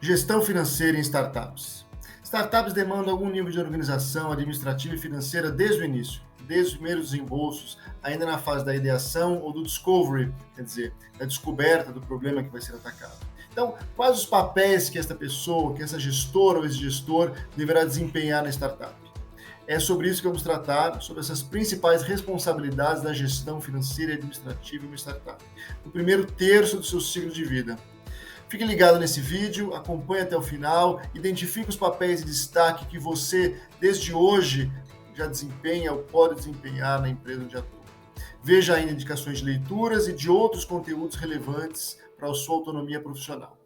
Gestão financeira em startups. Startups demandam algum nível de organização administrativa e financeira desde o início, desde os primeiros desembolsos, ainda na fase da ideação ou do discovery, quer dizer, da descoberta do problema que vai ser atacado. Então, quais os papéis que esta pessoa, que essa gestora ou esse gestor deverá desempenhar na startup? É sobre isso que vamos tratar, sobre essas principais responsabilidades da gestão financeira e administrativa em uma startup, no primeiro terço do seu ciclo de vida. Fique ligado nesse vídeo, acompanhe até o final, identifique os papéis de destaque que você, desde hoje, já desempenha ou pode desempenhar na empresa onde atua. Veja ainda indicações de leituras e de outros conteúdos relevantes para a sua autonomia profissional.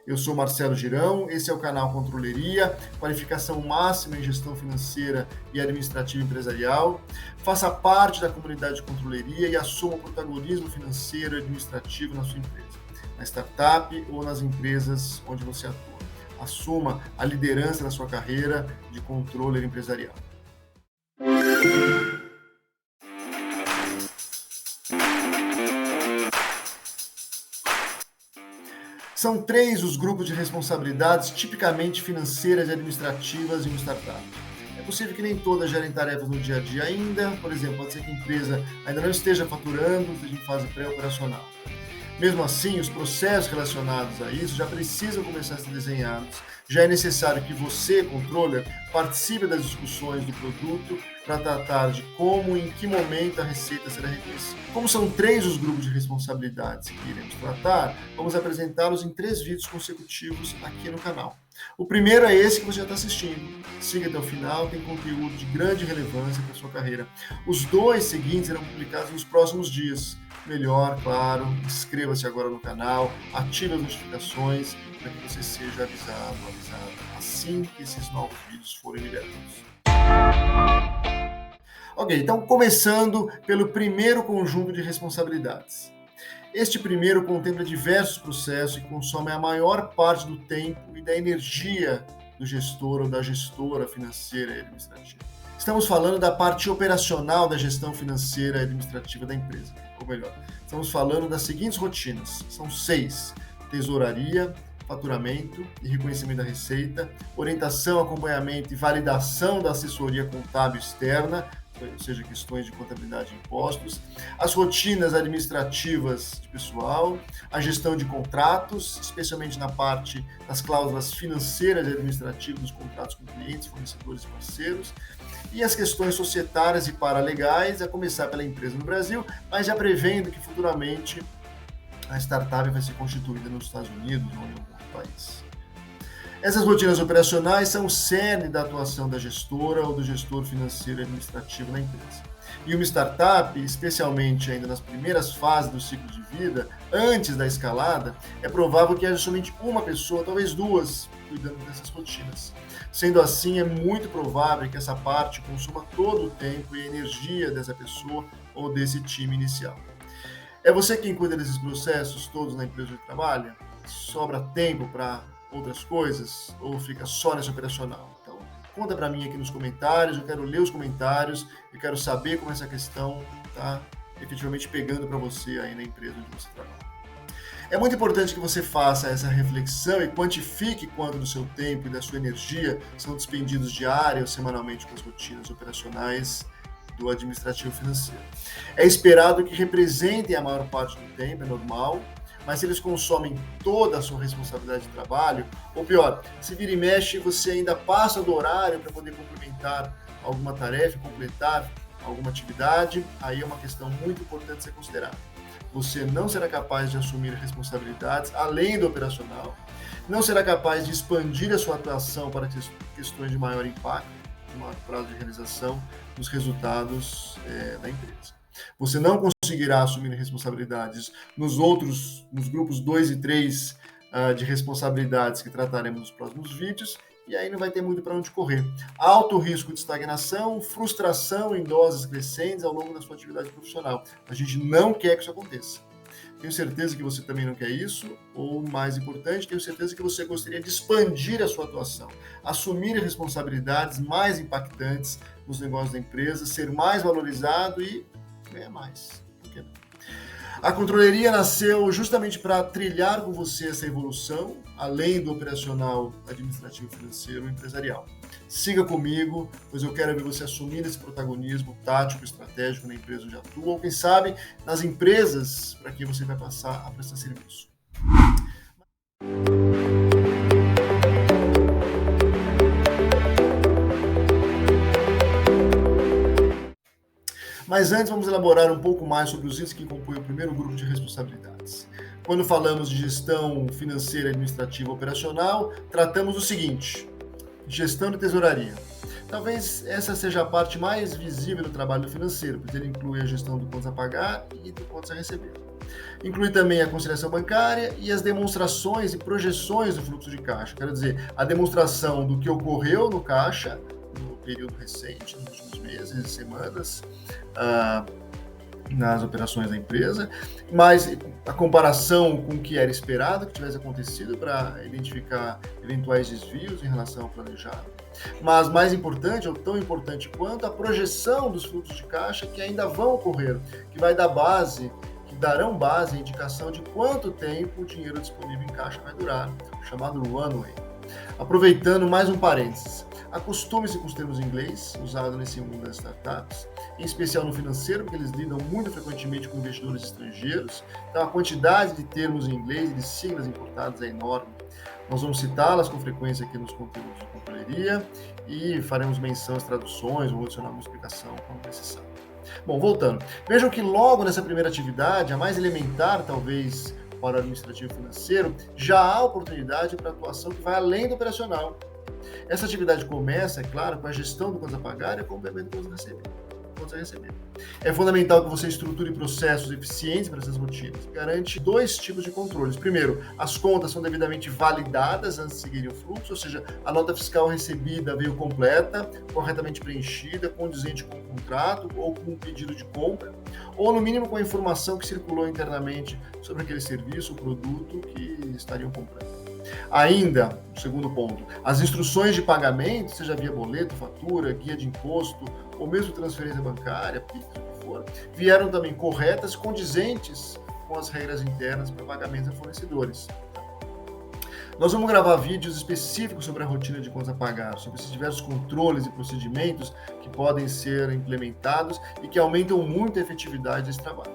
Eu sou Marcelo Girão, esse é o canal Controleria, qualificação máxima em gestão financeira e administrativa empresarial. Faça parte da comunidade de Controleria e assuma o protagonismo financeiro e administrativo na sua empresa, na startup ou nas empresas onde você atua. Assuma a liderança da sua carreira de controller empresarial. São 3 os grupos de responsabilidades tipicamente financeiras e administrativas em uma startup. É possível que nem todas gerem tarefas no dia a dia ainda, por exemplo, pode ser que a empresa ainda não esteja faturando, esteja em fase pré-operacional. Mesmo assim, os processos relacionados a isso já precisam começar a ser desenhados. Já é necessário que você, controller, participe das discussões do produto para tratar de como e em que momento a receita será reconhecida. Como são 3 os grupos de responsabilidades que iremos tratar, vamos apresentá-los em 3 vídeos consecutivos aqui no canal. O primeiro é esse que você já está assistindo. Siga até o final, tem conteúdo de grande relevância para a sua carreira. Os 2 seguintes serão publicados nos próximos dias. Melhor, claro, inscreva-se agora no canal, ative as notificações para que você seja avisado assim que esses novos vídeos forem liberados. Ok, então começando pelo primeiro conjunto de responsabilidades. Este primeiro contempla diversos processos e consome a maior parte do tempo e da energia do gestor ou da gestora financeira e administrativa. Estamos falando da parte operacional da gestão financeira e administrativa da empresa. Ou melhor, estamos falando das seguintes rotinas. São 6: tesouraria, faturamento e reconhecimento da receita, orientação, acompanhamento e validação da assessoria contábil externa, ou seja, questões de contabilidade e impostos, as rotinas administrativas de pessoal, a gestão de contratos, especialmente na parte das cláusulas financeiras e administrativas dos contratos com clientes, fornecedores e parceiros, e as questões societárias e paralegais, a começar pela empresa no Brasil, mas já prevendo que futuramente a startup vai ser constituída nos Estados Unidos ou em algum outro país. Essas rotinas operacionais são o cerne da atuação da gestora ou do gestor financeiro e administrativo na empresa. E uma startup, especialmente ainda nas primeiras fases do ciclo de vida, antes da escalada, é provável que haja somente uma pessoa, talvez 2, cuidando dessas rotinas. Sendo assim, é muito provável que essa parte consuma todo o tempo e a energia dessa pessoa ou desse time inicial. É você quem cuida desses processos todos na empresa onde trabalha? Sobra tempo para outras coisas ou fica só nesse operacional? Então, conta para mim aqui nos comentários, eu quero ler os comentários, eu quero saber como essa questão está efetivamente pegando para você aí na empresa onde você trabalha. É muito importante que você faça essa reflexão e quantifique quanto do seu tempo e da sua energia são despendidos diária ou semanalmente com as rotinas operacionais do administrativo financeiro. É esperado que representem a maior parte do tempo, é normal, mas se eles consomem toda a sua responsabilidade de trabalho, ou pior, se vira e mexe, você ainda passa do horário para poder complementar alguma tarefa, completar alguma atividade, aí é uma questão muito importante a ser considerada. Você não será capaz de assumir responsabilidades além do operacional, não será capaz de expandir a sua atuação para questões de maior impacto, de maior prazo de realização dos resultados da empresa. Você não conseguirá assumir responsabilidades nos grupos 2 e 3 de responsabilidades que trataremos nos próximos vídeos, e aí não vai ter muito para onde correr. Alto risco de estagnação, frustração em doses crescentes ao longo da sua atividade profissional. A gente não quer que isso aconteça. Tenho certeza que você também não quer isso, ou mais importante, tenho certeza que você gostaria de expandir a sua atuação, assumir responsabilidades mais impactantes nos negócios da empresa, ser mais valorizado e ganhar mais. Por que não? A controladoria nasceu justamente para trilhar com você essa evolução, além do operacional, administrativo, financeiro e empresarial. Siga comigo, pois eu quero ver você assumindo esse protagonismo tático, estratégico na empresa onde atua, ou quem sabe nas empresas para quem você vai passar a prestar serviço. Mas antes vamos elaborar um pouco mais sobre os itens que compõem o primeiro grupo de responsabilidades. Quando falamos de gestão financeira, administrativa e operacional, tratamos do seguinte: gestão de tesouraria. Talvez essa seja a parte mais visível do trabalho financeiro, pois ele inclui a gestão do contas a pagar e do contas a receber. Inclui também a conciliação bancária e as demonstrações e projeções do fluxo de caixa. Quero dizer, a demonstração do que ocorreu no caixa no período recente, nos últimos meses e semanas, nas operações da empresa, mas a comparação com o que era esperado que tivesse acontecido para identificar eventuais desvios em relação ao planejado. Mas mais importante, ou tão importante quanto, a projeção dos fluxos de caixa que ainda vão ocorrer, que vai dar base, que darão base à indicação de quanto tempo o dinheiro disponível em caixa vai durar, o chamado runway. Aproveitando mais um parênteses, acostume-se com os termos em inglês, usados nesse mundo das startups, em especial no financeiro, porque eles lidam muito frequentemente com investidores estrangeiros, então a quantidade de termos em inglês e de siglas importadas é enorme. Nós vamos citá-las com frequência aqui nos conteúdos de controladoria e faremos menção às traduções ou adicionar uma explicação quando necessário. Bom, voltando. Vejam que logo nessa primeira atividade, a mais elementar talvez para o administrativo financeiro, já há oportunidade para atuação que vai além do operacional. Essa atividade começa, é claro, com a gestão do contas a pagar e com o pagamento do contas a receber. É fundamental que você estruture processos eficientes para essas rotinas. Garante dois tipos de controles. Primeiro, as contas são devidamente validadas antes de seguirem o fluxo, ou seja, a nota fiscal recebida veio completa, corretamente preenchida, condizente com o contrato ou com o pedido de compra, ou no mínimo com a informação que circulou internamente sobre aquele serviço ou produto que estariam comprando. Ainda, o segundo ponto, as instruções de pagamento, seja via boleto, fatura, guia de imposto ou mesmo transferência bancária, PIX, o que for, vieram também corretas, condizentes com as regras internas para pagamentos a fornecedores. Nós vamos gravar vídeos específicos sobre a rotina de contas a pagar, sobre esses diversos controles e procedimentos que podem ser implementados e que aumentam muito a efetividade desse trabalho.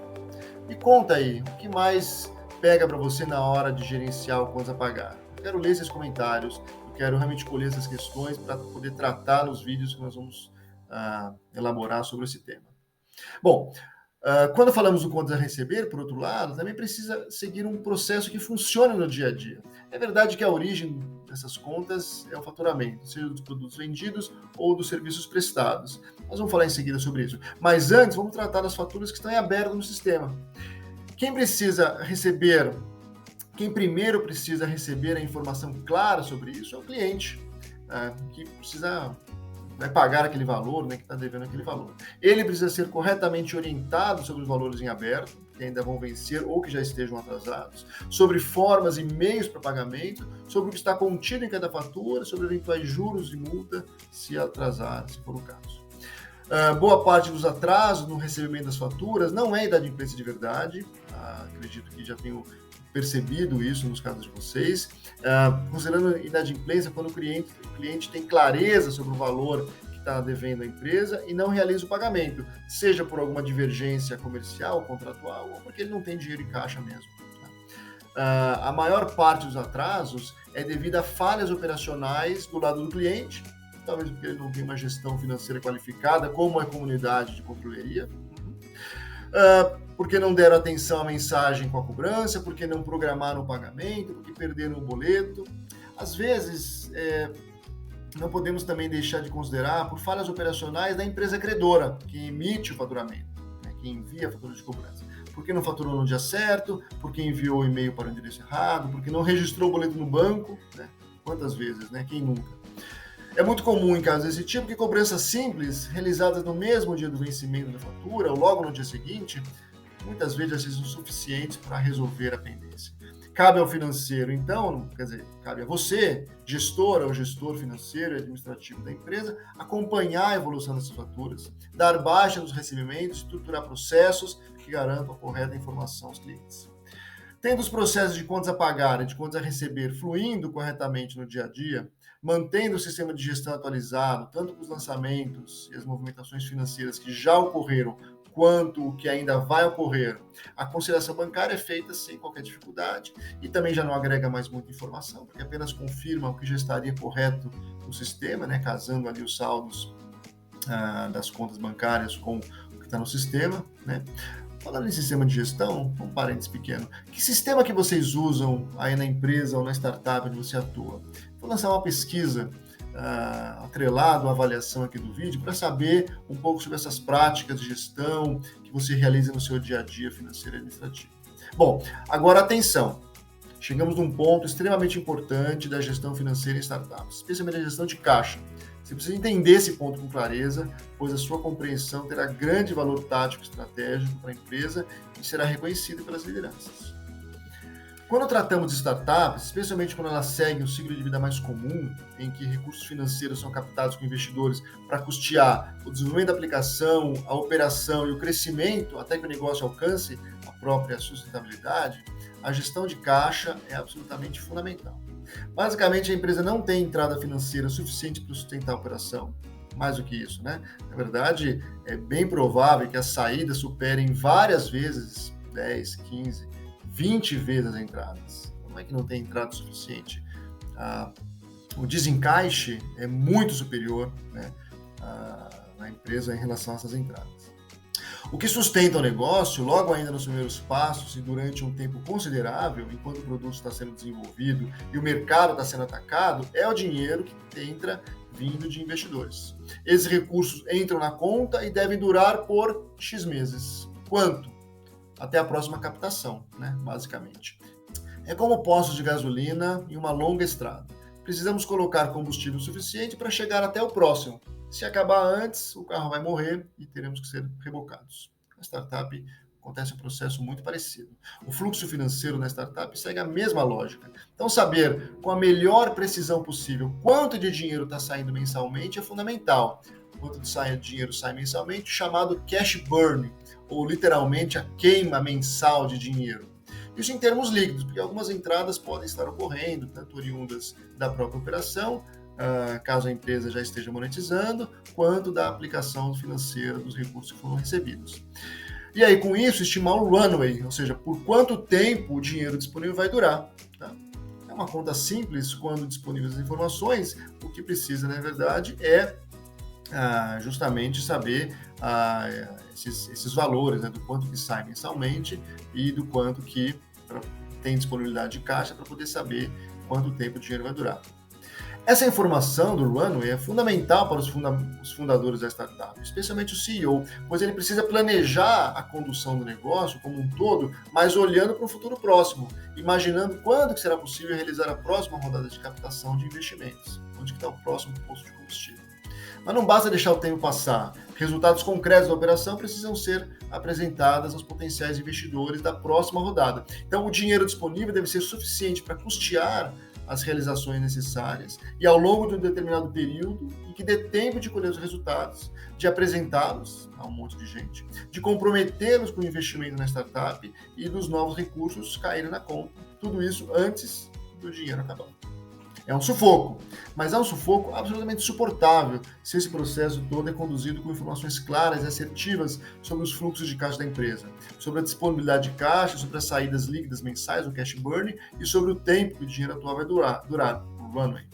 Me conta aí, o que mais pega para você na hora de gerenciar o contas a pagar? Eu quero ler esses comentários, eu quero realmente colher essas questões para poder tratar nos vídeos que nós vamos elaborar sobre esse tema. Bom, quando falamos do contas a receber, por outro lado, também precisa seguir um processo que funcione no dia a dia. É verdade que a origem dessas contas é o faturamento, seja dos produtos vendidos ou dos serviços prestados. Nós vamos falar em seguida sobre isso. Mas antes, vamos tratar das faturas que estão em aberto no sistema. Quem primeiro precisa receber a informação clara sobre isso é o cliente, que vai pagar aquele valor, que está devendo aquele valor. Ele precisa ser corretamente orientado sobre os valores em aberto, que ainda vão vencer ou que já estejam atrasados, sobre formas e meios para pagamento, sobre o que está contido em cada fatura, sobre eventuais juros e multa, se atrasar, se for o caso. Boa parte dos atrasos no recebimento das faturas não é inadimplência de verdade, acredito que já tenho percebido isso nos casos de vocês, considerando inadimplência quando o cliente tem clareza sobre o valor que está devendo à empresa e não realiza o pagamento, seja por alguma divergência comercial, contratual, ou porque ele não tem dinheiro em caixa mesmo. A maior parte dos atrasos é devido a falhas operacionais do lado do cliente, talvez porque ele não tem uma gestão financeira qualificada, como a comunidade de controladoria, porque não deram atenção à mensagem com a cobrança, porque não programaram o pagamento, porque perderam o boleto. Às vezes, não podemos também deixar de considerar por falhas operacionais da empresa credora, que emite o faturamento, que envia a fatura de cobrança. Porque não faturou no dia certo, porque enviou o e-mail para o endereço errado, porque não registrou o boleto no banco, Quantas vezes, Quem nunca? É muito comum em casos desse tipo que cobranças simples, realizadas no mesmo dia do vencimento da fatura ou logo no dia seguinte, muitas vezes já sejam suficientes para resolver a pendência. Cabe ao financeiro, então, quer dizer, cabe a você, gestor ou gestor financeiro e administrativo da empresa, acompanhar a evolução dessas faturas, dar baixa nos recebimentos, estruturar processos que garantam a correta informação aos clientes. Tendo os processos de contas a pagar e de contas a receber fluindo corretamente no dia a dia, mantendo o sistema de gestão atualizado, tanto com os lançamentos e as movimentações financeiras que já ocorreram, quanto o que ainda vai ocorrer, a conciliação bancária é feita sem qualquer dificuldade e também já não agrega mais muita informação, porque apenas confirma o que já estaria correto no sistema, né, casando ali os saldos das contas bancárias com o que está no sistema, né? Falando em sistema de gestão, um parênteses pequeno, que sistema que vocês usam aí na empresa ou na startup onde você atua? Vou lançar uma pesquisa atrelado à avaliação aqui do vídeo para saber um pouco sobre essas práticas de gestão que você realiza no seu dia a dia financeiro e administrativo. Bom, agora atenção, chegamos num ponto extremamente importante da gestão financeira em startups, especialmente a gestão de caixa. Você precisa entender esse ponto com clareza, pois a sua compreensão terá grande valor tático e estratégico para a empresa e será reconhecida pelas lideranças. Quando tratamos de startups, especialmente quando elas seguem um ciclo de vida mais comum, em que recursos financeiros são captados com investidores para custear o desenvolvimento da aplicação, a operação e o crescimento até que o negócio alcance a própria sustentabilidade, a gestão de caixa é absolutamente fundamental. Basicamente, a empresa não tem entrada financeira suficiente para sustentar a operação. Mais do que isso, né? Na verdade, é bem provável que as saídas superem várias vezes, 10, 15, 20 vezes as entradas. Como é que não tem entrada suficiente? O desencaixe é muito superior, né, na empresa em relação a essas entradas. O que sustenta o negócio, logo ainda nos primeiros passos e durante um tempo considerável, enquanto o produto está sendo desenvolvido e o mercado está sendo atacado, é o dinheiro que entra vindo de investidores. Esses recursos entram na conta e devem durar por X meses. Quanto? Até a próxima captação, né, basicamente. É como postos de gasolina em uma longa estrada. Precisamos colocar combustível suficiente para chegar até o próximo. Se acabar antes, o carro vai morrer e teremos que ser rebocados. Na startup acontece um processo muito parecido. O fluxo financeiro na startup segue a mesma lógica. Então, saber com a melhor precisão possível quanto de dinheiro está saindo mensalmente é fundamental. Quanto de dinheiro sai mensalmente, chamado cash burn, ou literalmente a queima mensal de dinheiro. Isso em termos líquidos, porque algumas entradas podem estar ocorrendo, tanto oriundas da própria operação, caso a empresa já esteja monetizando, quanto da aplicação financeira dos recursos que foram recebidos. E aí, com isso, estimar o runway, ou seja, por quanto tempo o dinheiro disponível vai durar. Tá? É uma conta simples, quando disponíveis as informações, o que precisa, na verdade, é justamente saber esses valores, né, do quanto que sai mensalmente e do quanto que tem disponibilidade de caixa para poder saber quanto tempo o dinheiro vai durar. Essa informação do runway é fundamental para os fundadores da startup, especialmente o CEO, pois ele precisa planejar a condução do negócio como um todo, mas olhando para o futuro próximo, imaginando quando que será possível realizar a próxima rodada de captação de investimentos, onde está o próximo posto de combustível. Mas não basta deixar o tempo passar. Resultados concretos da operação precisam ser apresentados aos potenciais investidores da próxima rodada. Então, o dinheiro disponível deve ser suficiente para custear as realizações necessárias e ao longo de um determinado período e que dê tempo de colher os resultados, de apresentá-los a um monte de gente, de comprometê-los com o investimento na startup e dos novos recursos caírem na conta. Tudo isso antes do dinheiro acabar. É um sufoco, mas é um sufoco absolutamente suportável se esse processo todo é conduzido com informações claras e assertivas sobre os fluxos de caixa da empresa, sobre a disponibilidade de caixa, sobre as saídas líquidas mensais, o cash burn, e sobre o tempo que o dinheiro atual vai durar, o runway.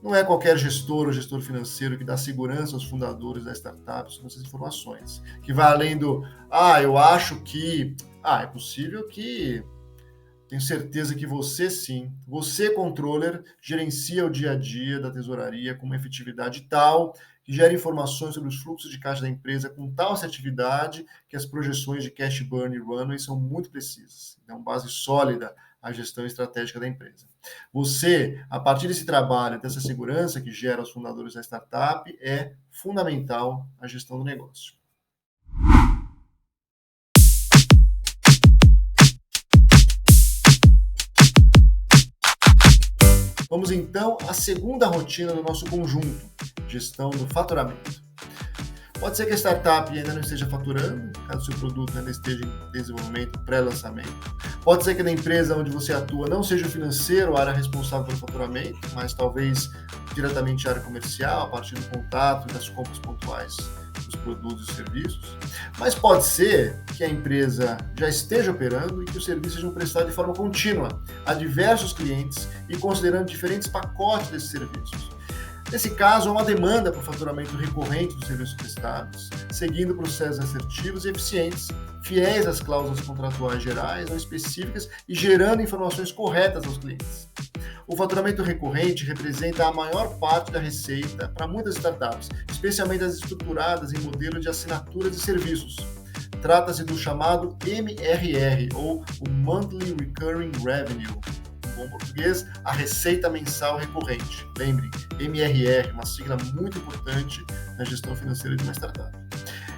Não é qualquer gestor ou gestor financeiro que dá segurança aos fundadores da startup sobre essas informações, que vai além do, eu acho que, é possível que... Tenho certeza que você sim, você controller, gerencia o dia a dia da tesouraria com uma efetividade tal que gera informações sobre os fluxos de caixa da empresa com tal assertividade que as projeções de cash burn e runway são muito precisas. Então, base sólida à gestão estratégica da empresa. Você, a partir desse trabalho, dessa segurança que gera os fundadores da startup, é fundamental à gestão do negócio. Vamos então à segunda rotina do nosso conjunto, gestão do faturamento. Pode ser que a startup ainda não esteja faturando, caso o seu produto ainda esteja em desenvolvimento, pré-lançamento. Pode ser que na empresa onde você atua não seja o financeiro a área responsável pelo faturamento, mas talvez diretamente a área comercial, a partir do contato e das compras pontuais dos produtos e serviços. Mas pode ser que a empresa já esteja operando e que os serviços sejam prestados de forma contínua a diversos clientes e considerando diferentes pacotes desses serviços. Nesse caso, há uma demanda para o faturamento recorrente dos serviços prestados, seguindo processos assertivos e eficientes, fiéis às cláusulas contratuais gerais ou específicas e gerando informações corretas aos clientes. O faturamento recorrente representa a maior parte da receita para muitas startups, especialmente as estruturadas em modelo de assinatura de serviços. Trata-se do chamado MRR, ou o Monthly Recurring Revenue. Em bom português, a receita mensal recorrente. Lembre, MRR, uma sigla muito importante na gestão financeira de uma startup.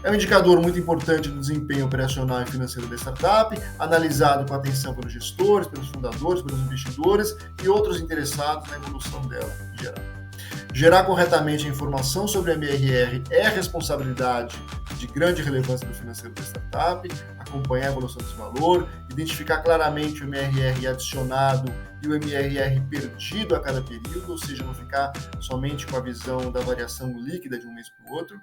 É um indicador muito importante do desempenho operacional e financeiro da startup, analisado com atenção pelos gestores, pelos fundadores, pelos investidores e outros interessados na evolução dela em geral. Gerar corretamente a informação sobre a MRR é responsabilidade de grande relevância do financeiro da startup, acompanhar a evolução desse valor, identificar claramente o MRR adicionado e o MRR perdido a cada período, ou seja, não ficar somente com a visão da variação líquida de um mês para o outro,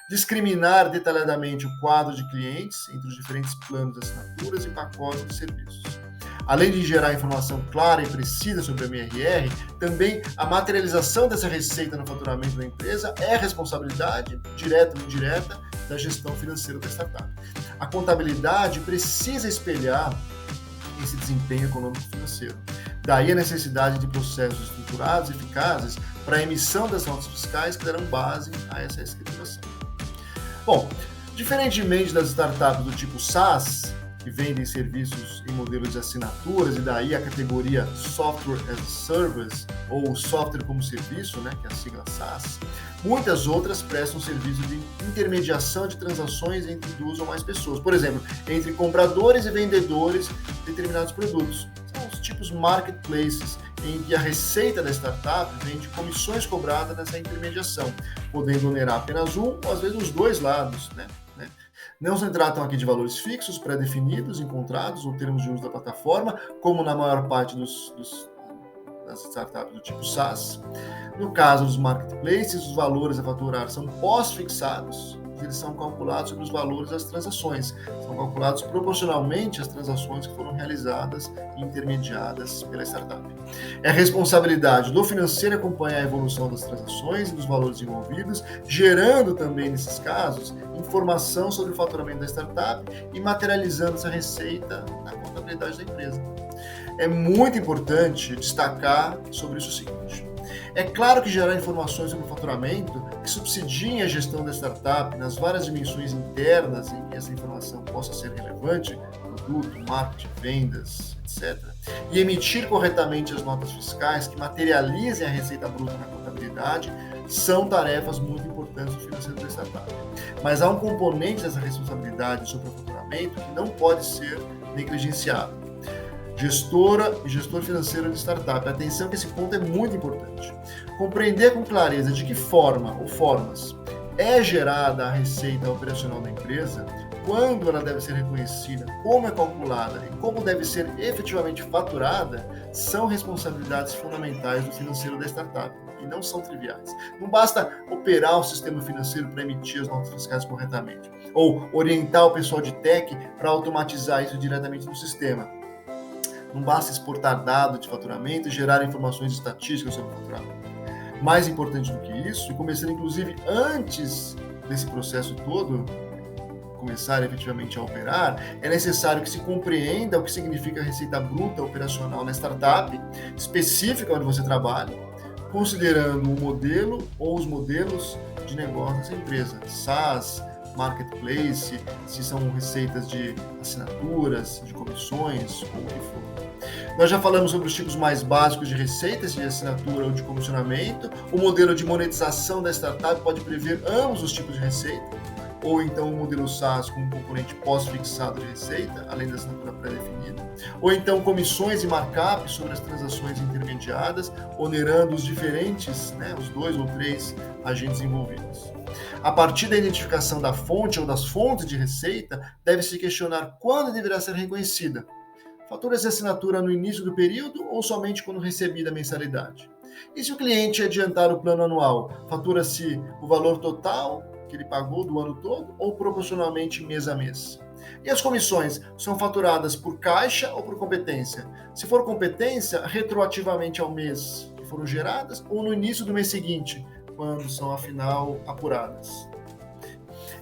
discriminar detalhadamente o quadro de clientes entre os diferentes planos de assinaturas e pacotes de serviços. Além de gerar informação clara e precisa sobre a MRR, também a materialização dessa receita no faturamento da empresa é responsabilidade, direta ou indireta, da gestão financeira da startup. A contabilidade precisa espelhar esse desempenho econômico-financeiro. Daí a necessidade de processos estruturados e eficazes para a emissão das notas fiscais que darão base a essa escrituração. Bom, diferentemente das startups do tipo SaaS, que vendem serviços em modelos de assinaturas, e daí a categoria Software as a Service, ou Software como Serviço, que é a sigla SaaS, muitas outras prestam serviço de intermediação de transações entre duas ou mais pessoas. Por exemplo, entre compradores e vendedores de determinados produtos. São os tipos marketplaces, em que a receita da startup vem de comissões cobradas nessa intermediação, podendo onerar apenas um ou às vezes os dois lados, Não se tratam aqui de valores fixos, pré-definidos, encontrados ou termos de uso da plataforma, como na maior parte das startups do tipo SaaS. No caso dos marketplaces, os valores a faturar são pós-fixados, eles são calculados sobre os valores das transações, são calculados proporcionalmente às transações que foram realizadas e intermediadas pela startup. É responsabilidade do financeiro acompanhar a evolução das transações e dos valores envolvidos, gerando também, nesses casos, informação sobre o faturamento da startup e materializando essa receita na contabilidade da empresa. É muito importante destacar sobre isso o seguinte: é claro que gerar informações sobre o faturamento que subsidiem a gestão da startup nas várias dimensões internas em que essa informação possa ser relevante, produto, marketing, vendas, etc., e emitir corretamente as notas fiscais que materializem a receita bruta na contabilidade, são tarefas muito importantes do financeiro da startup. Mas há um componente dessa responsabilidade sobre o faturamento que não pode ser negligenciado. Gestora e gestor financeiro de startup. Atenção que esse ponto é muito importante. Compreender com clareza de que forma ou formas é gerada a receita operacional da empresa, quando ela deve ser reconhecida, como é calculada e como deve ser efetivamente faturada, são responsabilidades fundamentais do financeiro da startup e não são triviais. Não basta operar o sistema financeiro para emitir as notas fiscais corretamente, ou orientar o pessoal de tech para automatizar isso diretamente no sistema. Não basta exportar dados de faturamento e gerar informações estatísticas sobre o faturamento. Mais importante do que isso, e começando inclusive antes desse processo todo começar efetivamente a operar, é necessário que se compreenda o que significa a receita bruta operacional na startup específica onde você trabalha, considerando o modelo ou os modelos de negócio dessa empresa, SaaS, marketplace, se são receitas de assinaturas, de comissões, ou o que for. Nós já falamos sobre os tipos mais básicos de receitas de assinatura ou de comissionamento. O modelo de monetização da startup pode prever ambos os tipos de receita. ou então o modelo SaaS com um componente pós-fixado de receita, além da assinatura pré-definida, ou então comissões e markup sobre as transações intermediadas, onerando os diferentes, né, os 2 ou 3 agentes envolvidos. A partir da identificação da fonte ou das fontes de receita, deve-se questionar quando deverá ser reconhecida. Faturas de assinatura no início do período ou somente quando recebida a mensalidade? E se o cliente adiantar o plano anual, fatura-se o valor total que ele pagou do ano todo ou proporcionalmente mês a mês? E as comissões são faturadas por caixa ou por competência? Se for competência, retroativamente ao mês que foram geradas ou no início do mês seguinte, quando são afinal apuradas.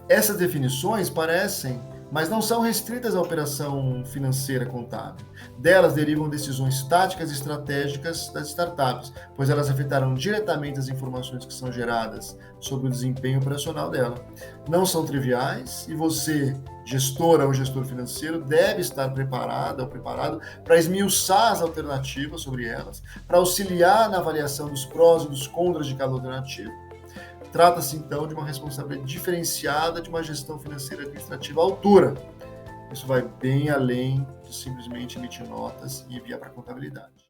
Essas definições parecem, mas não são restritas à operação financeira contábil. Delas derivam decisões táticas e estratégicas das startups, pois elas afetarão diretamente as informações que são geradas sobre o desempenho operacional dela. Não são triviais e você, gestora ou gestor financeiro, deve estar preparada ou preparado para esmiuçar as alternativas sobre elas, para auxiliar na avaliação dos prós e dos contras de cada alternativa. Trata-se, então, de uma responsabilidade diferenciada de uma gestão financeira administrativa à altura. Isso vai bem além de simplesmente emitir notas e enviar para a contabilidade.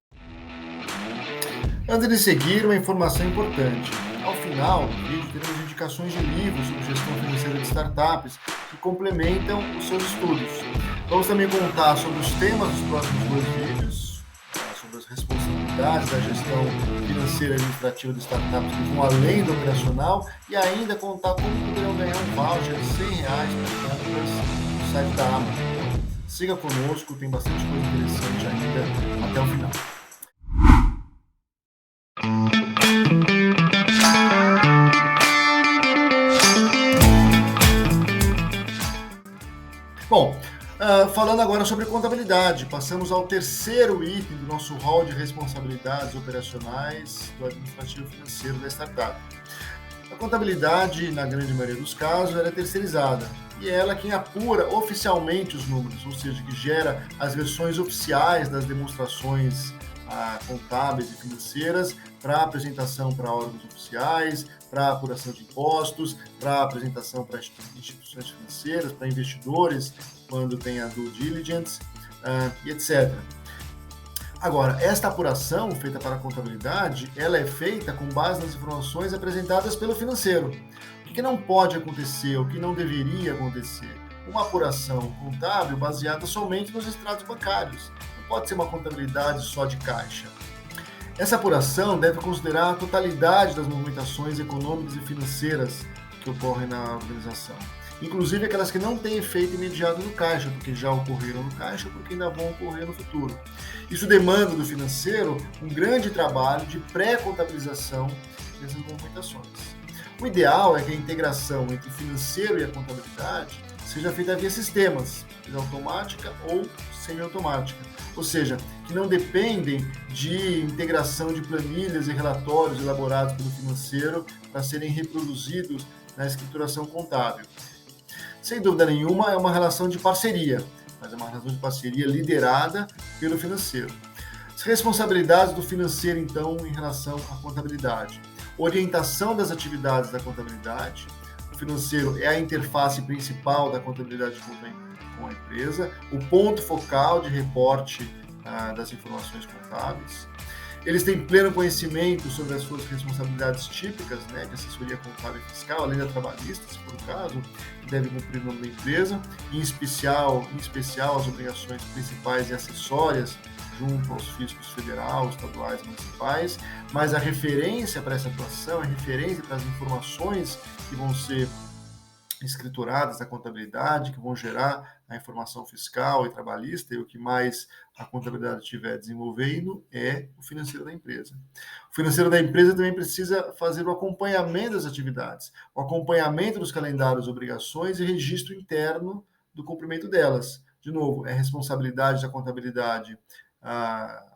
Antes de seguir, uma informação importante. Ao final do vídeo, teremos indicações de livros sobre gestão financeira de startups que complementam os seus estudos. Vamos também contar sobre os temas dos próximos 2 vídeos, sobre as responsabilidades da gestão financeira e administrativa de startups que vão além do operacional e ainda contar como poderão ganhar um voucher de R$100 para compras no site da Amazon. Siga conosco, tem bastante coisa interessante ainda até o final. Bom, falando agora sobre contabilidade, passamos ao terceiro item do nosso rol de responsabilidades operacionais do administrativo financeiro da startup. A contabilidade, na grande maioria dos casos, ela é terceirizada e é ela quem apura oficialmente os números, ou seja, que gera as versões oficiais das demonstrações contábeis e financeiras para apresentação para órgãos oficiais, para apuração de impostos, para apresentação para instituições financeiras, para investidores, quando tem a due diligence, e etc. Agora, esta apuração feita para a contabilidade, ela é feita com base nas informações apresentadas pelo financeiro. O que não pode acontecer, o que não deveria acontecer? Uma apuração contábil baseada somente nos extratos bancários. Não pode ser uma contabilidade só de caixa. Essa apuração deve considerar a totalidade das movimentações econômicas e financeiras que ocorrem na organização, inclusive aquelas que não têm efeito imediato no caixa, porque já ocorreram no caixa ou porque ainda vão ocorrer no futuro. Isso demanda do financeiro um grande trabalho de pré-contabilização dessas movimentações. O ideal é que a integração entre o financeiro e a contabilidade seja feita via sistemas, seja automática ou semiautomática, ou seja, que não dependem de integração de planilhas e relatórios elaborados pelo financeiro para serem reproduzidos na escrituração contábil. Sem dúvida nenhuma, é uma relação de parceria, mas é uma relação de parceria liderada pelo financeiro. As responsabilidades do financeiro, então, em relação à contabilidade. Orientação das atividades da contabilidade. O financeiro é a interface principal da contabilidade com a empresa, o ponto focal de reporte das informações contábeis. Eles têm pleno conhecimento sobre as suas responsabilidades típicas, né, de assessoria contábil e fiscal, além da trabalhista, se for o caso, que deve cumprir o nome da empresa, em especial as obrigações principais e acessórias junto aos fiscos federal, estaduais e municipais, mas a referência para essa atuação, a referência para as informações que vão ser escrituradas na contabilidade, que vão gerar a informação fiscal e trabalhista, e o que mais a contabilidade estiver desenvolvendo é o financeiro da empresa. O financeiro da empresa também precisa fazer o acompanhamento das atividades, o acompanhamento dos calendários, obrigações e registro interno do cumprimento delas. De novo, é responsabilidade da contabilidade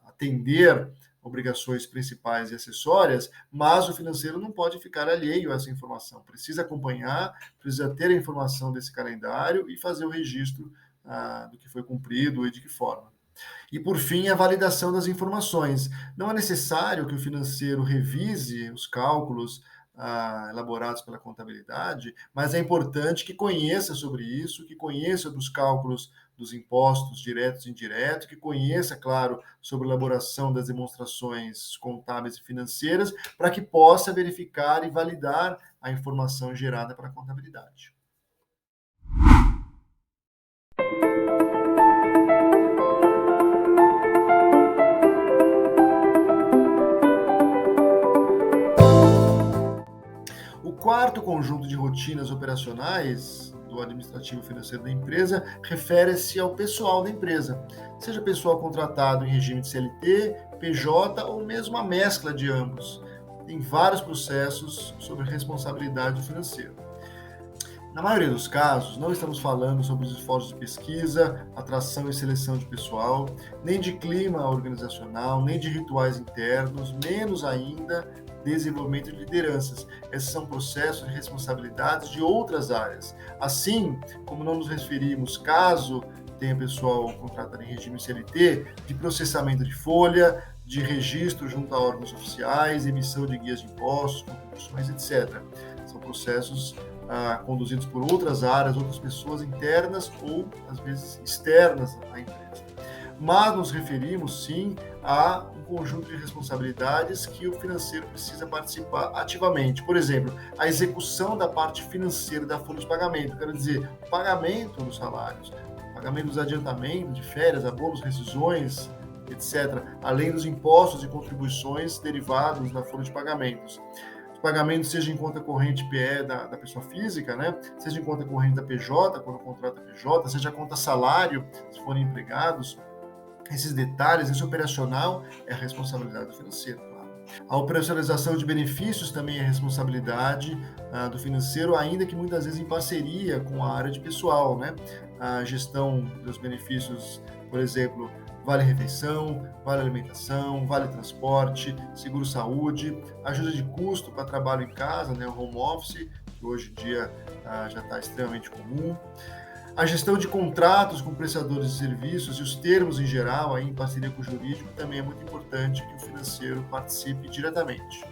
atender obrigações principais e acessórias, mas o financeiro não pode ficar alheio a essa informação. Precisa acompanhar, precisa ter a informação desse calendário e fazer o registro do que foi cumprido e de que forma. E, por fim, a validação das informações. Não é necessário que o financeiro revise os cálculos elaborados pela contabilidade, mas é importante que conheça sobre isso, que conheça dos cálculos dos impostos diretos e indiretos, que conheça, claro, sobre a elaboração das demonstrações contábeis e financeiras, para que possa verificar e validar a informação gerada para a contabilidade. O quarto conjunto de rotinas operacionais do administrativo financeiro da empresa refere-se ao pessoal da empresa, seja pessoal contratado em regime de CLT, PJ ou mesmo a mescla de ambos. Tem vários processos sobre responsabilidade financeira. Na maioria dos casos, não estamos falando sobre os esforços de pesquisa, atração e seleção de pessoal, nem de clima organizacional, nem de rituais internos, menos ainda desenvolvimento de lideranças. Esses são processos e responsabilidades de outras áreas. Assim, como não nos referimos, caso tenha pessoal contratado em regime CLT, de processamento de folha, de registro junto a órgãos oficiais, emissão de guias de impostos, contribuições, etc. São processos conduzidos por outras áreas, outras pessoas internas ou, às vezes, externas à empresa. Mas nos referimos, sim, a um conjunto de responsabilidades que o financeiro precisa participar ativamente. Por exemplo, a execução da parte financeira da folha de pagamento, quero dizer, o pagamento dos salários, o pagamento dos adiantamentos de férias, abonos, rescisões, etc., além dos impostos e contribuições derivados da folha de pagamentos. Pagamento seja em conta corrente PE da pessoa física, né? Seja em conta corrente da PJ, quando contrata PJ, seja conta salário, se forem empregados. Esses detalhes, esse operacional é a responsabilidade do financeiro, claro. A operacionalização de benefícios também é responsabilidade do financeiro, ainda que muitas vezes em parceria com a área de pessoal, né? A gestão dos benefícios, por exemplo, vale refeição, vale alimentação, vale transporte, seguro saúde, ajuda de custo para trabalho em casa, né, o home office, que hoje em dia já está extremamente comum. A gestão de contratos com prestadores de serviços e os termos em geral, aí, em parceria com o jurídico, também é muito importante que o financeiro participe diretamente.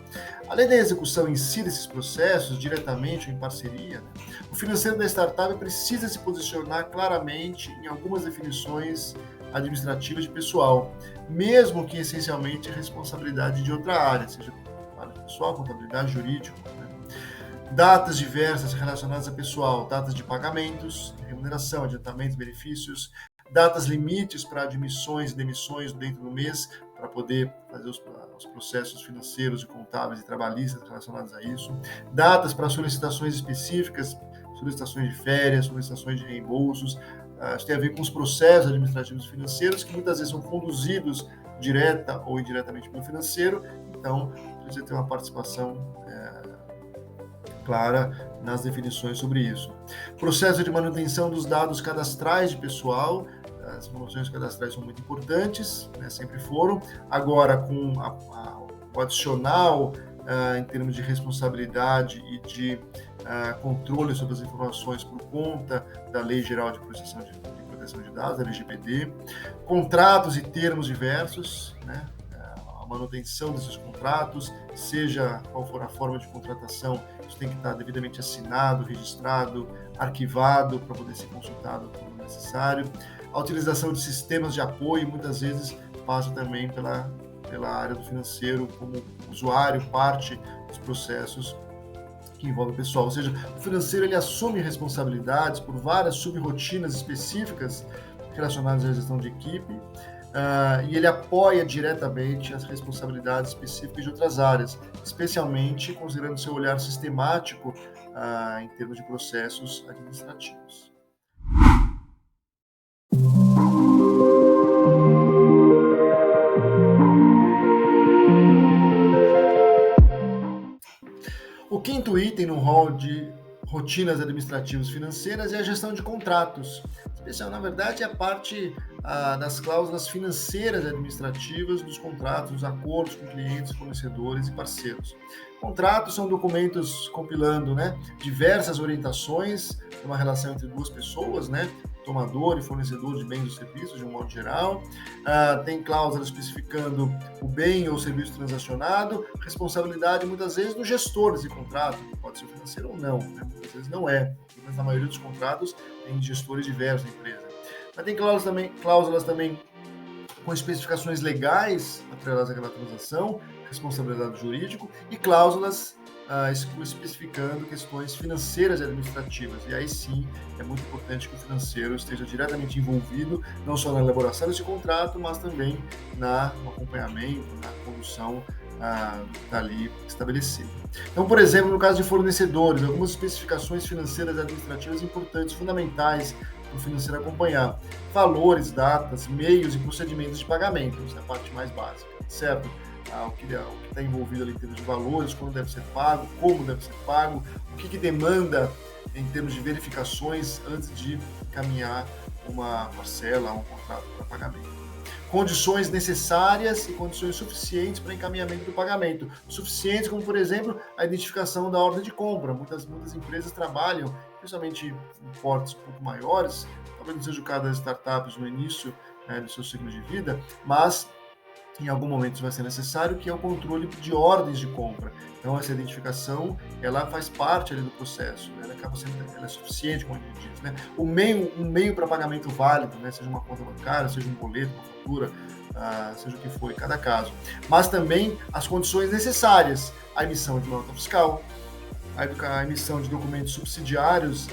Além da execução em si desses processos, diretamente ou em parceria, né, o financeiro da startup precisa se posicionar claramente em algumas definições administrativas de pessoal, mesmo que essencialmente a responsabilidade de outra área, seja área pessoal, contabilidade, jurídico, né? Datas diversas relacionadas a pessoal, datas de pagamentos, remuneração, adiantamentos, benefícios, datas limites para admissões e demissões dentro do mês, para poder fazer os processos financeiros e contábeis e trabalhistas relacionados a isso, datas para solicitações específicas, solicitações de férias, solicitações de reembolsos. Isso tem a ver com os processos administrativos e financeiros, que muitas vezes são conduzidos direta ou indiretamente pelo financeiro, então precisa ter uma participação clara nas definições sobre isso. Processo de manutenção dos dados cadastrais de pessoal, as informações cadastrais são muito importantes, né, sempre foram. Agora, com o adicional em termos de responsabilidade e de controle sobre as informações por conta da Lei Geral de Proteção de Dados, a LGPD, contratos e termos diversos, né, a manutenção desses contratos, seja qual for a forma de contratação, isso tem que estar devidamente assinado, registrado, arquivado para poder ser consultado quando necessário. A utilização de sistemas de apoio muitas vezes passa também pela área do financeiro como usuário, parte dos processos que envolvem o pessoal. Ou seja, o financeiro ele assume responsabilidades por várias sub-rotinas específicas relacionadas à gestão de equipe, e ele apoia diretamente as responsabilidades específicas de outras áreas, especialmente considerando seu olhar sistemático em termos de processos administrativos. O quinto item no rol de rotinas administrativas financeiras é a gestão de contratos. Especial, na verdade, é a parte das cláusulas financeiras e administrativas dos contratos, dos acordos com clientes, fornecedores e parceiros. Contratos são documentos compilando, né, diversas orientações de uma relação entre duas pessoas, né, tomador e fornecedor de bens ou serviços, de um modo geral. Tem cláusula especificando o bem ou serviço transacionado, responsabilidade muitas vezes do gestor desse contrato, que pode ser financeiro ou não, né? Muitas vezes não é, mas na maioria dos contratos tem gestores diversos na empresa. Mas tem cláusulas também com especificações legais atreladas àquela transação, responsabilidade do jurídico, e cláusulas especificando questões financeiras e administrativas. E aí sim, é muito importante que o financeiro esteja diretamente envolvido, não só na elaboração desse contrato, mas também no acompanhamento, na condução que está ali estabelecido. Então, por exemplo, no caso de fornecedores, algumas especificações financeiras e administrativas importantes, fundamentais para o financeiro acompanhar. Valores, datas, meios e procedimentos de pagamento, essa é a parte mais básica, certo? O que está envolvido ali em termos de valores, quando deve ser pago, como deve ser pago, o que demanda em termos de verificações antes de encaminhar uma parcela, um contrato para pagamento. Condições necessárias e condições suficientes para encaminhamento do pagamento. Suficientes, como, por exemplo, a identificação da ordem de compra. Muitas empresas trabalham, principalmente em portes um pouco maiores, talvez não seja o caso das startups no início do seu ciclo de vida, mas em algum momento isso vai ser necessário, que é o controle de ordens de compra. Então, essa identificação, ela faz parte ali do processo, né? Ela é suficiente, como a gente diz, né? Um meio para pagamento válido, né? Seja uma conta bancária, seja um boleto, uma fatura, seja o que for em cada caso. Mas também as condições necessárias, a emissão de nota fiscal, a emissão de documentos subsidiários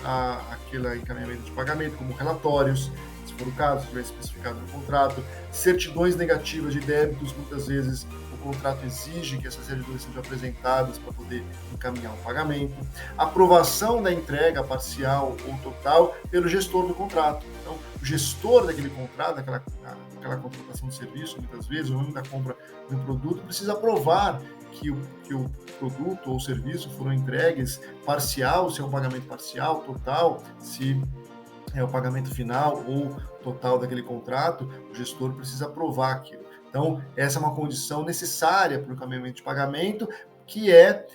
àquele encaminhamento de pagamento, como relatórios, se for o caso, se estiver especificado no contrato, certidões negativas de débitos, muitas vezes o contrato exige que essas certidões sejam apresentadas para poder encaminhar um pagamento, aprovação da entrega parcial ou total pelo gestor do contrato. Então, o gestor daquele contrato, daquela contratação de serviço, muitas vezes, ou da compra de um produto, precisa aprovar que o produto ou serviço foram entregues parcial, se é um pagamento parcial, total, se é o pagamento final ou total daquele contrato, o gestor precisa aprovar aquilo. Então, essa é uma condição necessária para o encaminhamento de pagamento, que é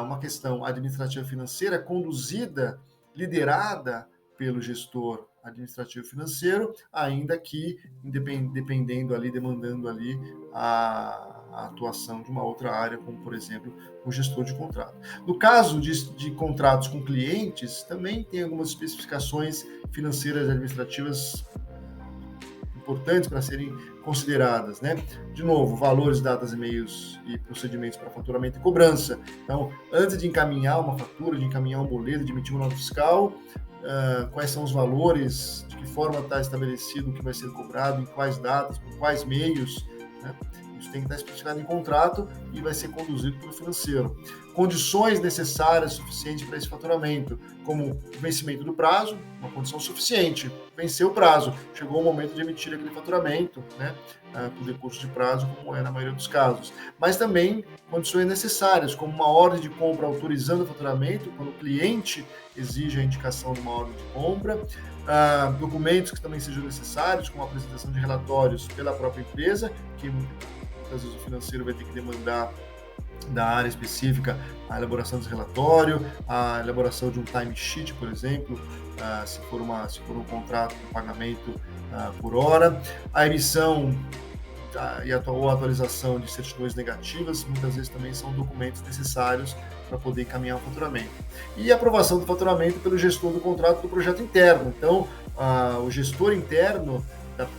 uma questão administrativa financeira conduzida, liderada pelo gestor administrativo financeiro, ainda que demandando ali a atuação de uma outra área, como, por exemplo, o gestor de contrato. No caso de contratos com clientes, também tem algumas especificações financeiras e administrativas importantes para serem consideradas, né? De novo, valores, datas, e-mails e procedimentos para faturamento e cobrança. Então, antes de encaminhar uma fatura, de encaminhar um boleto, de emitir uma nota fiscal, quais são os valores, de que forma está estabelecido o que vai ser cobrado, em quais datas, por quais meios, né? Isso tem que estar especificado em contrato e vai ser conduzido pelo financeiro. Condições necessárias, suficientes para esse faturamento, como o vencimento do prazo, uma condição suficiente, venceu o prazo, chegou o momento de emitir aquele faturamento, né, por decurso de prazo, como é na maioria dos casos. Mas também condições necessárias, como uma ordem de compra autorizando o faturamento, quando o cliente exige a indicação de uma ordem de compra, documentos que também sejam necessários, como a apresentação de relatórios pela própria empresa, que muitas vezes o financeiro vai ter que demandar da área específica a elaboração desse relatório, a elaboração de um timesheet, por exemplo, se for um contrato de pagamento por hora, a emissão ou atualização de certidões negativas, muitas vezes também são documentos necessários para poder encaminhar o faturamento. E a aprovação do faturamento pelo gestor do contrato do projeto interno. Então, o gestor interno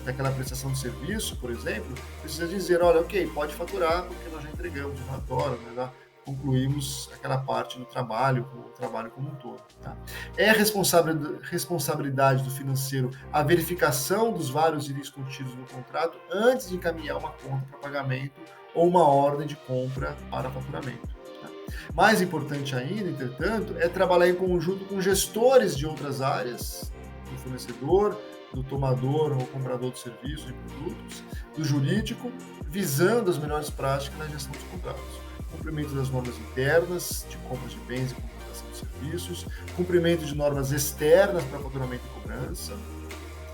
daquela prestação de serviço, por exemplo, precisa dizer, olha, ok, pode faturar, porque nós já entregamos o relatório, nós já concluímos aquela parte do trabalho, o trabalho como um todo. Tá? É responsabilidade do financeiro a verificação dos vários itens contidos no contrato antes de encaminhar uma conta para pagamento ou uma ordem de compra para faturamento. Tá? Mais importante ainda, entretanto, é trabalhar em conjunto com gestores de outras áreas, do fornecedor, do tomador ou comprador de serviços e produtos, do jurídico, visando as melhores práticas na gestão dos contratos. Cumprimento das normas internas de compra de bens e contratação de serviços, cumprimento de normas externas para faturamento e cobrança,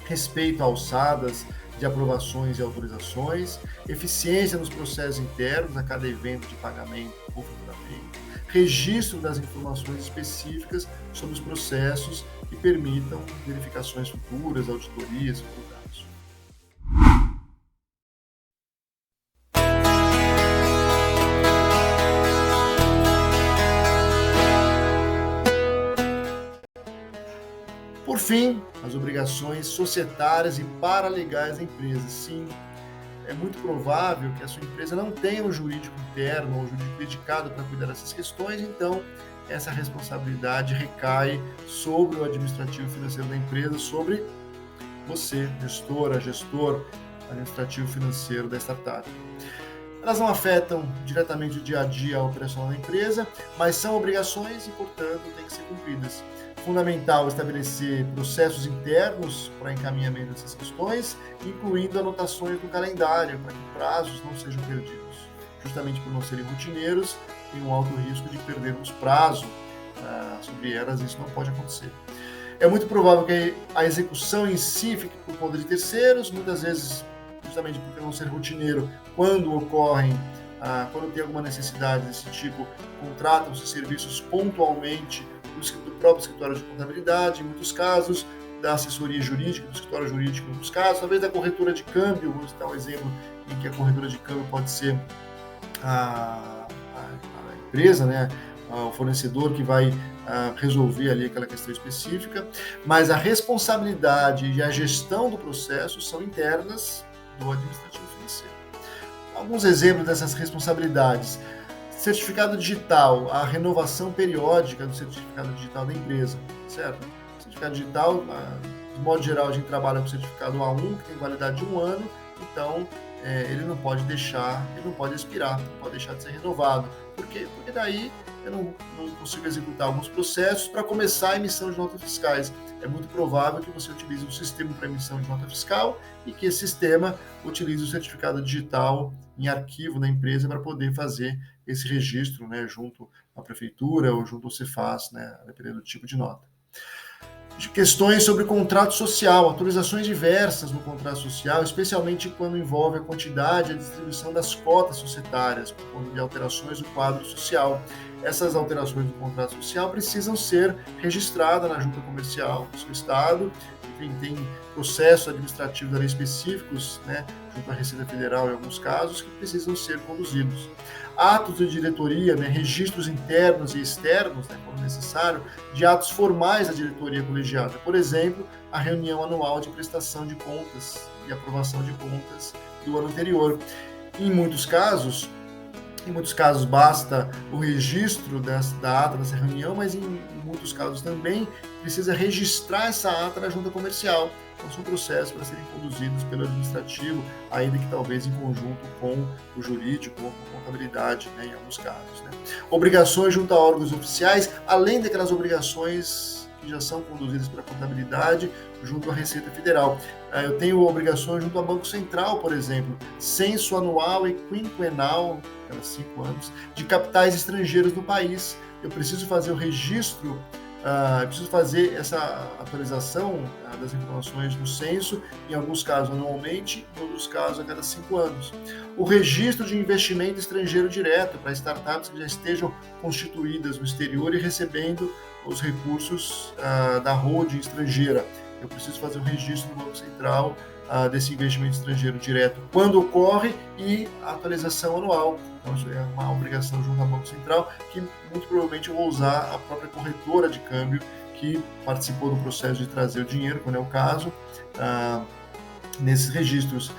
respeito a alçadas de aprovações e autorizações, eficiência nos processos internos a cada evento de pagamento ou faturamento, registro das informações específicas sobre os processos que permitam verificações futuras, auditorias e dados. Por fim, as obrigações societárias e paralegais da empresa. Sim, é muito provável que a sua empresa não tenha um jurídico interno ou um jurídico dedicado para cuidar dessas questões, então essa responsabilidade recai sobre o administrativo financeiro da empresa, sobre você, gestora, gestor administrativo financeiro da startup. Elas não afetam diretamente o dia a dia operacional da empresa, mas são obrigações e, portanto, têm que ser cumpridas. Fundamental estabelecer processos internos para encaminhamento dessas questões, incluindo anotações no calendário, para que prazos não sejam perdidos. Justamente por não serem rotineiros, tem um alto risco de perdermos prazo sobre elas, isso não pode acontecer. É muito provável que a execução em si fique por conta de terceiros, muitas vezes justamente por não ser rotineiro, quando ocorrem, quando tem alguma necessidade desse tipo, contratam-se serviços pontualmente do próprio escritório de contabilidade, em muitos casos, da assessoria jurídica, do escritório jurídico, em muitos casos, talvez da corretora de câmbio, vamos dar um exemplo em que a corretora de câmbio pode ser a empresa, né, o fornecedor que vai resolver ali aquela questão específica, mas a responsabilidade e a gestão do processo são internas do administrativo financeiro. Alguns exemplos dessas responsabilidades: certificado digital, a renovação periódica do certificado digital da empresa, certo? Certificado digital, de modo geral, a gente trabalha com o certificado A1, que tem validade de 1 ano, então ele não pode expirar, não pode deixar de ser renovado. Por quê? Porque daí eu não consigo executar alguns processos para começar a emissão de notas fiscais. É muito provável que você utilize um sistema para emissão de nota fiscal e que esse sistema utilize o certificado digital em arquivo na empresa para poder fazer esse registro, né, junto à prefeitura ou junto ao Cefaz, né, dependendo do tipo de nota. De questões sobre contrato social, autorizações diversas no contrato social, especialmente quando envolve a quantidade e a distribuição das cotas societárias, por conta de alterações no quadro social. Essas alterações do contrato social precisam ser registradas na junta comercial do seu estado. Enfim, tem processos administrativos da lei específicos, né, junto à Receita Federal em alguns casos, que precisam ser conduzidos. Atos de diretoria, né, registros internos e externos, né, quando necessário, de atos formais da diretoria colegiada. Por exemplo, a reunião anual de prestação de contas e aprovação de contas do ano anterior. Em muitos casos basta o registro da ata dessa reunião, mas em muitos casos também precisa registrar essa ata na junta comercial. Então são processos para serem conduzidos pelo administrativo, ainda que talvez em conjunto com o jurídico ou com a contabilidade, né, em alguns casos. Né. Obrigações junto a órgãos oficiais, além daquelas obrigações que já são conduzidas pela contabilidade junto à Receita Federal. Eu tenho obrigações junto ao Banco Central, por exemplo, censo anual e quinquenal, cada 5 anos, de capitais estrangeiros no país. Eu preciso fazer o registro, preciso fazer essa atualização das informações do censo, em alguns casos anualmente, em outros casos a cada 5 anos. O registro de investimento estrangeiro direto para startups que já estejam constituídas no exterior e recebendo os recursos da holding estrangeira. Eu preciso fazer o registro no Banco Central desse investimento estrangeiro direto quando ocorre e a atualização anual. Então, isso é uma obrigação junto ao Banco Central, que muito provavelmente eu vou usar a própria corretora de câmbio que participou do processo de trazer o dinheiro, quando é o caso, nesses registros.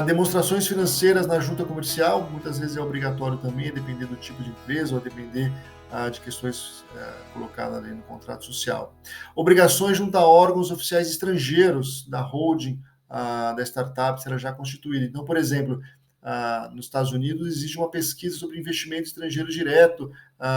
Demonstrações financeiras na junta comercial, muitas vezes é obrigatório também, a depender do tipo de empresa, ou a depender de questões colocadas ali no contrato social. Obrigações junto a órgãos oficiais estrangeiros da holding, da startup, será já constituída. Então, por exemplo, nos Estados Unidos existe uma pesquisa sobre investimento estrangeiro direto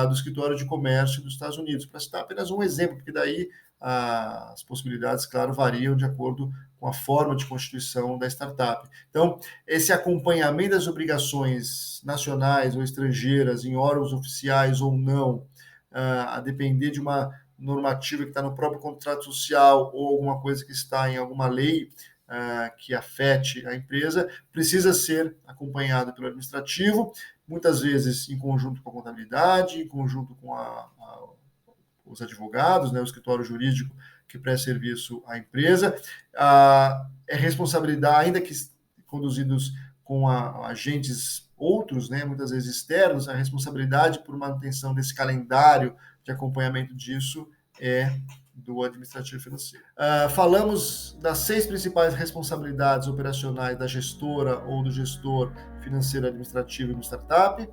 do escritório de comércio dos Estados Unidos, para citar apenas um exemplo, porque daí as possibilidades, claro, variam de acordo com a forma de constituição da startup. Então, esse acompanhamento das obrigações nacionais ou estrangeiras em órgãos oficiais ou não, a depender de uma normativa que está no próprio contrato social ou alguma coisa que está em alguma lei que afete a empresa, precisa ser acompanhado pelo administrativo, muitas vezes em conjunto com a contabilidade, em conjunto com os advogados, né, o escritório jurídico que presta serviço à empresa. É responsabilidade, ainda que conduzidos com agentes outros, né, muitas vezes externos, a responsabilidade por manutenção desse calendário de acompanhamento disso é do administrativo financeiro. Falamos das 6 principais responsabilidades operacionais da gestora ou do gestor financeiro administrativo em uma startup.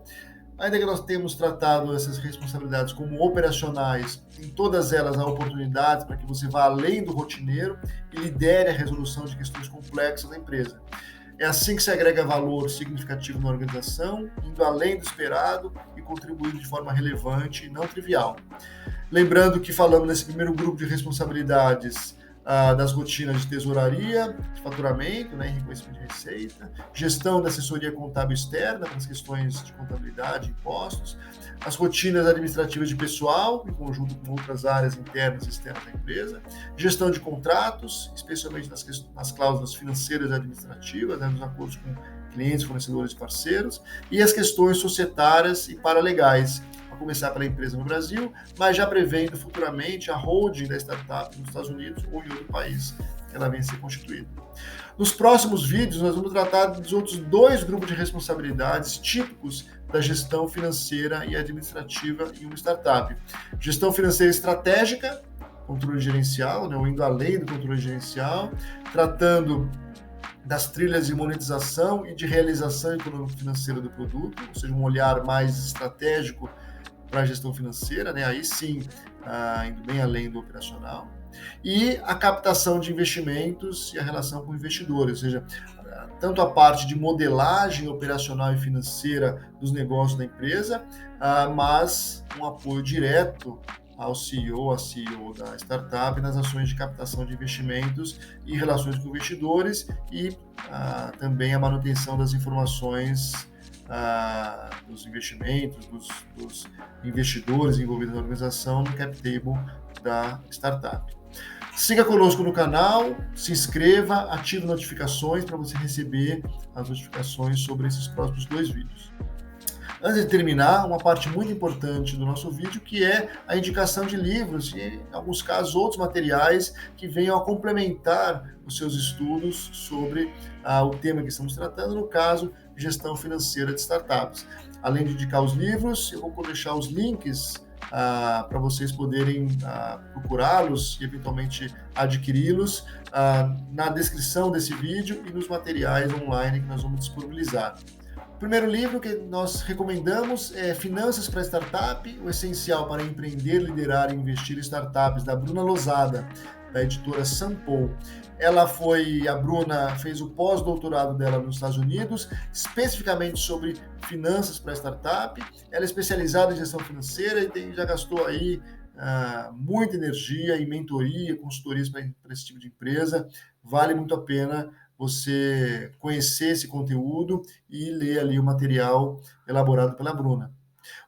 Ainda que nós temos tratado essas responsabilidades como operacionais, em todas elas há oportunidades para que você vá além do rotineiro e lidere a resolução de questões complexas da empresa. É assim que se agrega valor significativo na organização, indo além do esperado e contribuindo de forma relevante e não trivial. Lembrando que falamos nesse primeiro grupo de responsabilidades das rotinas de tesouraria, de faturamento, né, reconhecimento de receita, gestão da assessoria contábil externa para as questões de contabilidade, impostos, as rotinas administrativas de pessoal, em conjunto com outras áreas internas e externas da empresa, gestão de contratos, especialmente nas cláusulas financeiras e administrativas, né, nos acordos com clientes, fornecedores e parceiros, e as questões societárias e paralegais, a começar pela empresa no Brasil, mas já prevendo futuramente a holding da startup nos Estados Unidos ou em outro país que ela venha a ser constituída. Nos próximos vídeos, nós vamos tratar dos outros 2 grupos de responsabilidades típicos da gestão financeira e administrativa em uma startup. Gestão financeira estratégica, controle gerencial, né, ou indo além do controle gerencial, tratando das trilhas de monetização e de realização econômico-financeira do produto, ou seja, um olhar mais estratégico para a gestão financeira, né? Aí sim, indo bem além do operacional. E a captação de investimentos e a relação com investidores, ou seja, tanto a parte de modelagem operacional e financeira dos negócios da empresa, mas um apoio direto ao CEO, a CEO da startup nas ações de captação de investimentos e relações com investidores e também a manutenção das informações dos investimentos, dos investidores envolvidos na organização no cap table da startup. Siga conosco no canal, se inscreva, ative notificações para você receber as notificações sobre esses próximos 2 vídeos. Antes de terminar, uma parte muito importante do nosso vídeo, que é a indicação de livros e, em alguns casos, outros materiais que venham a complementar os seus estudos sobre o tema que estamos tratando, no caso, gestão financeira de startups. Além de indicar os livros, eu vou deixar os links para vocês poderem procurá-los e, eventualmente, adquiri-los na descrição desse vídeo e nos materiais online que nós vamos disponibilizar. O primeiro livro que nós recomendamos é Finanças para Startup, o essencial para empreender, liderar e investir em startups, da Bruna Lozada, da editora Sampo. A Bruna fez o pós-doutorado dela nos Estados Unidos, especificamente sobre finanças para startup. Ela é especializada em gestão financeira e já gastou aí muita energia em mentoria, consultorias para esse tipo de empresa. Vale muito a pena você conhecer esse conteúdo e ler ali o material elaborado pela Bruna.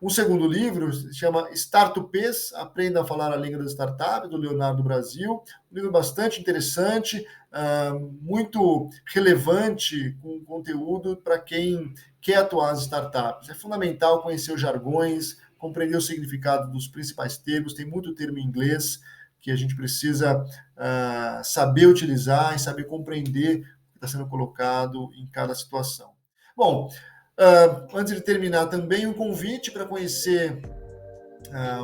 Um segundo livro se chama Startups, Aprenda a Falar a Língua das Startups, do Leonardo Brasil. Um livro bastante interessante, muito relevante, com conteúdo para quem quer atuar nas startups. É fundamental conhecer os jargões, compreender o significado dos principais termos, tem muito termo em inglês que a gente precisa saber utilizar e saber compreender está sendo colocado em cada situação. Bom, antes de terminar, também um convite para conhecer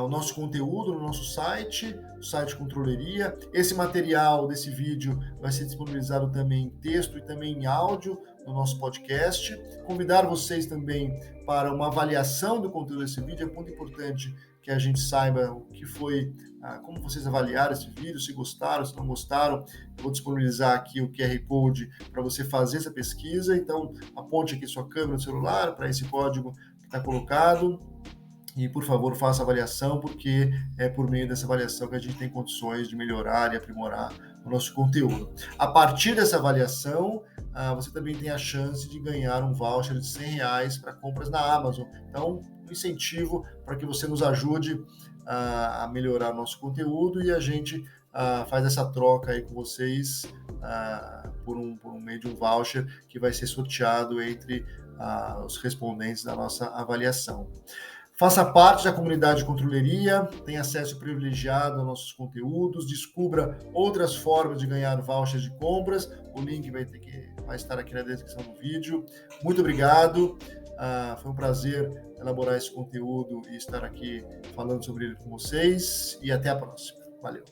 o nosso conteúdo no nosso site, o site Controleria. Esse material desse vídeo vai ser disponibilizado também em texto e também em áudio no nosso podcast. Convidar vocês também para uma avaliação do conteúdo desse vídeo. É muito importante que a gente saiba o que foi, como vocês avaliaram esse vídeo, se gostaram, se não gostaram. Eu vou disponibilizar aqui o QR Code para você fazer essa pesquisa. Então, aponte aqui sua câmera do celular para esse código que está colocado. E, por favor, faça a avaliação, porque é por meio dessa avaliação que a gente tem condições de melhorar e aprimorar o nosso conteúdo. A partir dessa avaliação, você também tem a chance de ganhar um voucher de R$100 para compras na Amazon. Então, um incentivo para que você nos ajude a melhorar o nosso conteúdo e a gente faz essa troca aí com vocês por um meio de um voucher que vai ser sorteado entre os respondentes da nossa avaliação. Faça parte da comunidade de controladoria, tenha acesso privilegiado aos nossos conteúdos, descubra outras formas de ganhar vouchers de compras. O link vai estar aqui na descrição do vídeo. Muito obrigado. Foi um prazer elaborar esse conteúdo e estar aqui falando sobre ele com vocês. E até a próxima. Valeu.